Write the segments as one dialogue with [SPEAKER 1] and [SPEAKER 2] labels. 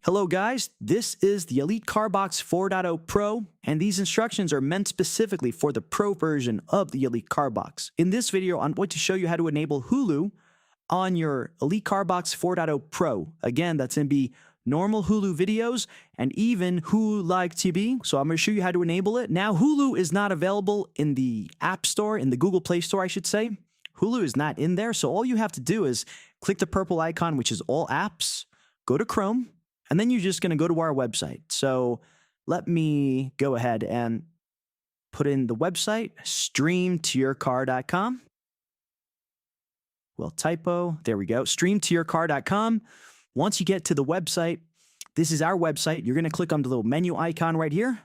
[SPEAKER 1] Hello guys, this is the Elite CarBox 4.0 Pro, and these instructions are meant specifically for the Pro version of the Elite CarBox. In this video, I'm going to show you how to enable Hulu on your Elite CarBox 4.0 Pro. Again, that's going to be normal Hulu videos and even Hulu Live TV. So I'm going to show you how to enable it. Now, Hulu is not available in the App Store, in the Google Play Store, I should say. Hulu is not in there, so all you have to do is click the purple icon, which is all apps, go to Chrome, and then you're just going to go to our website. So let me go ahead and put in the website, streamtoyourcar.com. Well, typo. There we go. Streamtoyourcar.com. Once you get to the website, this is our website. You're going to click on the little menu icon right here.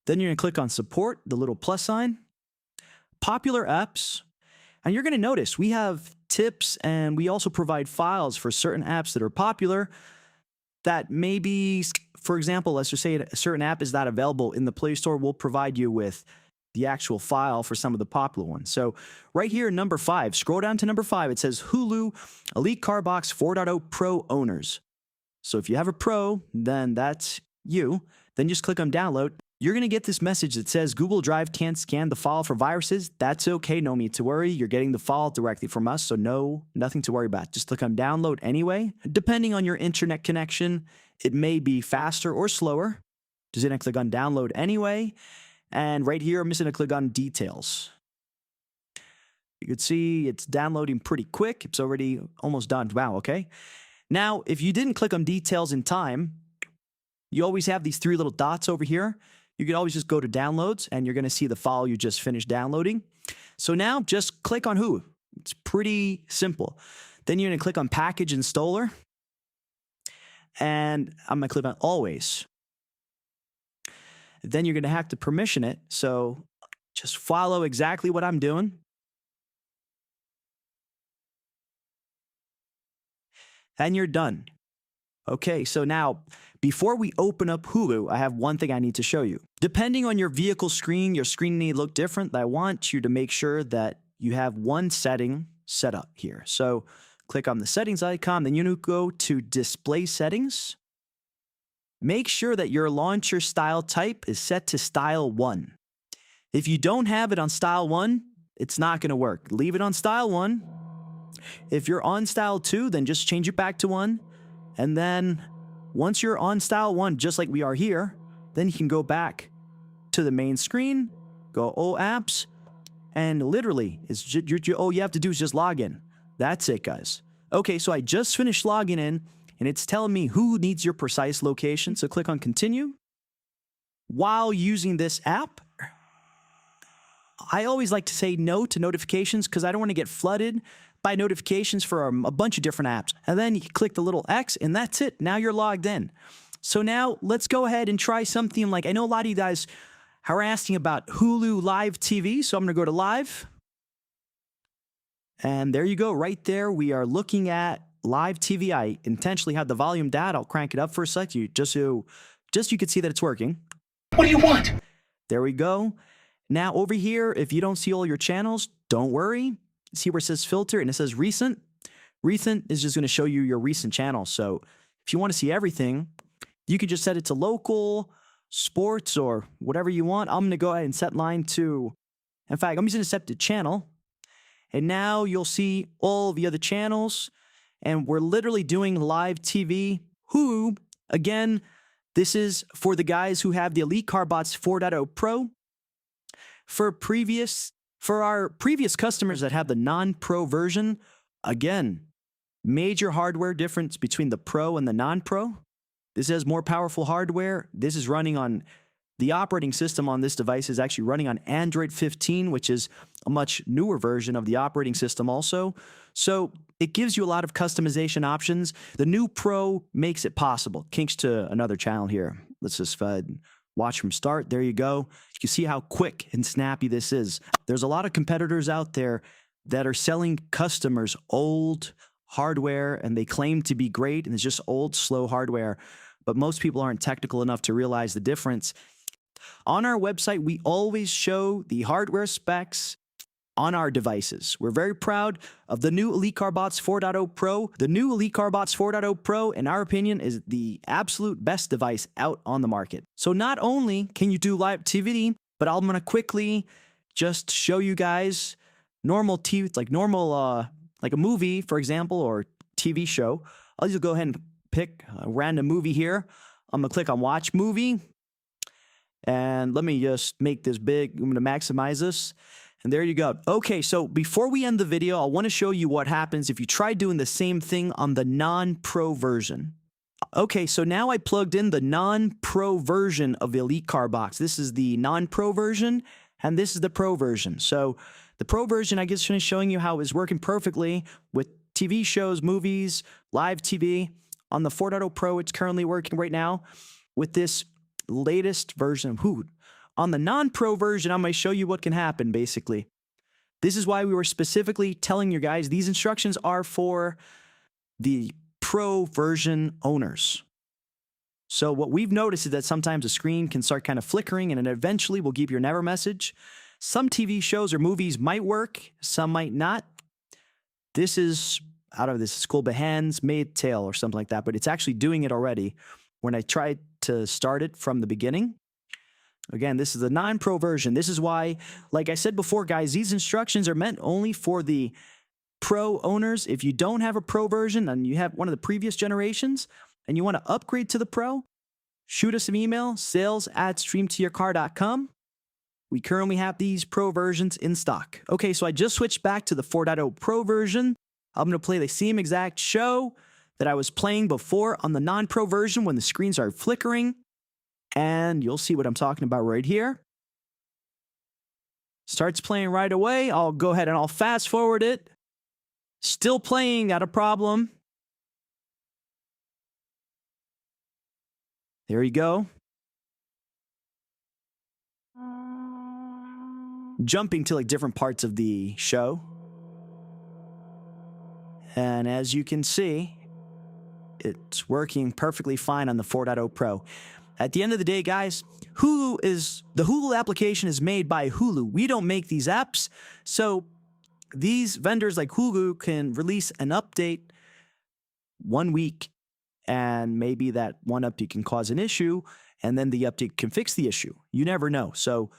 [SPEAKER 1] Then you're going to click on support, the little plus sign, popular apps. And you're going to notice we have tips and we also provide files for certain apps that are popular that maybe, for example, let's just say a certain app is not available in the Play Store. We'll provide you with the actual file for some of the popular ones. So right here, number 5, scroll down to number 5. It says Hulu Elite CarBox 4.0 Pro owners. So if you have a Pro, then that's you. Then just click on download. You're going to get this message that says Google Drive can't scan the file for viruses. That's okay. No need to worry. You're getting the file directly from us, so nothing to worry about. Just click on download anyway. Depending on your internet connection, it may be faster or slower. Just going to click on download anyway. And right here, I'm just going to click on details. You can see it's downloading pretty quick. It's already almost done. Wow, okay. Now, if you didn't click on details in time, you always have these 3 little dots over here. You can always just go to downloads and you're going to see the file you just finished downloading. So now just click on Hulu. It's pretty simple. Then you're going to click on package installer. And I'm going to click on always. Then you're going to have to permission it. So just follow exactly what I'm doing. And you're done. Okay, so now, before we open up Hulu, I have one thing I need to show you. Depending on your vehicle screen, your screen may look different. I want you to make sure that you have one setting set up here. So click on the settings icon, then you go to display settings. Make sure that your launcher style type is set to style 1. If you don't have it on style 1, it's not going to work. Leave it on style 1. If you're on style 2, then just change it back to 1. And then once you're on style 1, just like we are here, then you can go back to the main screen, go all apps, and literally, all you have to do is just log in. That's it, guys. Okay, so I just finished logging in, and it's telling me who needs your precise location. So click on continue. While using this app, I always like to say no to notifications because I don't want to get flooded by notifications for a bunch of different apps. And then you click the little X and that's it. Now you're logged in. So now let's go ahead and try something like, I know a lot of you guys are asking about Hulu Live TV. So I'm going to go to live. And there you go. Right there, we are looking at live TV. I intentionally had the volume down. I'll crank it up for a sec, just so you can see that it's working.
[SPEAKER 2] What do you want?
[SPEAKER 1] There we go. Now over here, if you don't see all your channels, don't worry. See where it says filter and it says recent? Recent is just going to show you your recent channels. So if you want to see everything, you can just set it to local, sports, or whatever you want. I'm going to go ahead and set mine to, in fact, I'm just going to set the channel. And now you'll see all the other channels. And we're literally doing live TV. Hulu, again, this is for the guys who have the Elite CarBox 4.0 Pro. For our previous customers that have the non-Pro version, again, major hardware difference between the Pro and the non-Pro. This has more powerful hardware. This is running on, the operating system on this device is actually running on Android 15, which is a much newer version of the operating system also. So it gives you a lot of customization options. The new Pro makes it possible. Kinks to another channel here. Let's just watch from start. There you go. You can see how quick and snappy this is. There's a lot of competitors out there that are selling customers old hardware and they claim to be great and it's just old, slow hardware. But most people aren't technical enough to realize the difference. On our website, we always show the hardware specs on our devices. We're very proud of the new Elite CarBots 4.0 Pro. The new Elite CarBots 4.0 Pro, in our opinion, is the absolute best device out on the market. So not only can you do live TV, but I'm going to quickly just show you guys normal TV, like a movie, for example, or TV show. I'll just go ahead and pick a random movie here. I'm going to click on Watch Movie. And let me just make this big. I'm going to maximize this. And there you go. Okay, so before we end the video, I want to show you what happens if you try doing the same thing on the non-pro version. Okay, so now I plugged in the non-pro version of the Elite CarBox. This is the non-pro version, and this is the pro version. So the pro version, I guess, is showing you how it's working perfectly with TV shows, movies, live TV. On the 4.0 Pro, it's currently working right now with this latest version of Hulu. On the non-pro version, I'm going to show you what can happen, basically. This is why we were specifically telling you guys these instructions are for the pro version owners. So what we've noticed is that sometimes the screen can start kind of flickering and it eventually will give you an error message. Some TV shows or movies might work, some might not. This is out of this School by Hands Made Tale or something like that, but it's actually doing it already when I tried to start it from the beginning. Again, this is the non-pro version. This is why, like I said before, guys, these instructions are meant only for the pro owners. If you don't have a pro version and you have one of the previous generations and you want to upgrade to the pro, shoot us an email, sales@streamtoyourcar.com. We currently have these pro versions in stock. Okay, so I just switched back to the 4.0 Pro version. I'm going to play the same exact show that I was playing before on the non-pro version when the screens are flickering. And you'll see what I'm talking about right here. Starts playing right away. I'll go ahead and I'll fast forward it. Still playing, got a problem. There you go. Jumping to like different parts of the show. And as you can see, it's working perfectly fine on the 4.0 Pro. At the end of the day, guys, the Hulu application is made by Hulu. We don't make these apps. So these vendors like Hulu can release an update 1 week, and maybe that one update can cause an issue, and then the update can fix the issue. You never know. So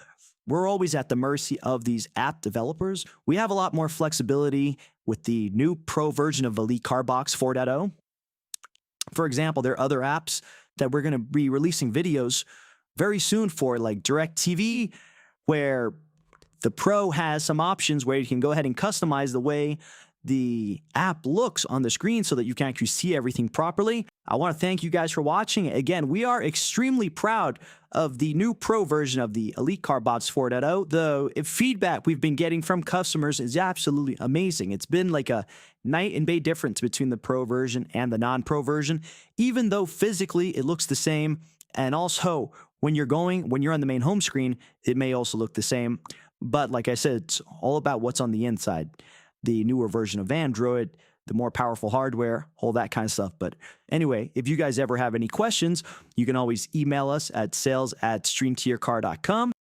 [SPEAKER 1] we're always at the mercy of these app developers. We have a lot more flexibility with the new pro version of Elite CarBox 4.0. For example, there are other apps that we're going to be releasing videos very soon for, like DirecTV, where the Pro has some options where you can go ahead and customize the way the app looks on the screen so that you can actually see everything properly. I want to thank you guys for watching. Again, we are extremely proud of the new Pro version of the Elite CarBots 4.0. The feedback we've been getting from customers is absolutely amazing. It's been like a night and day difference between the Pro version and the non-Pro version, even though physically it looks the same. And also, when you're on the main home screen, it may also look the same. But like I said, it's all about what's on the inside. The newer version of Android, the more powerful hardware, all that kind of stuff. But anyway, if you guys ever have any questions, you can always email us at sales@streamtoyourcar.com.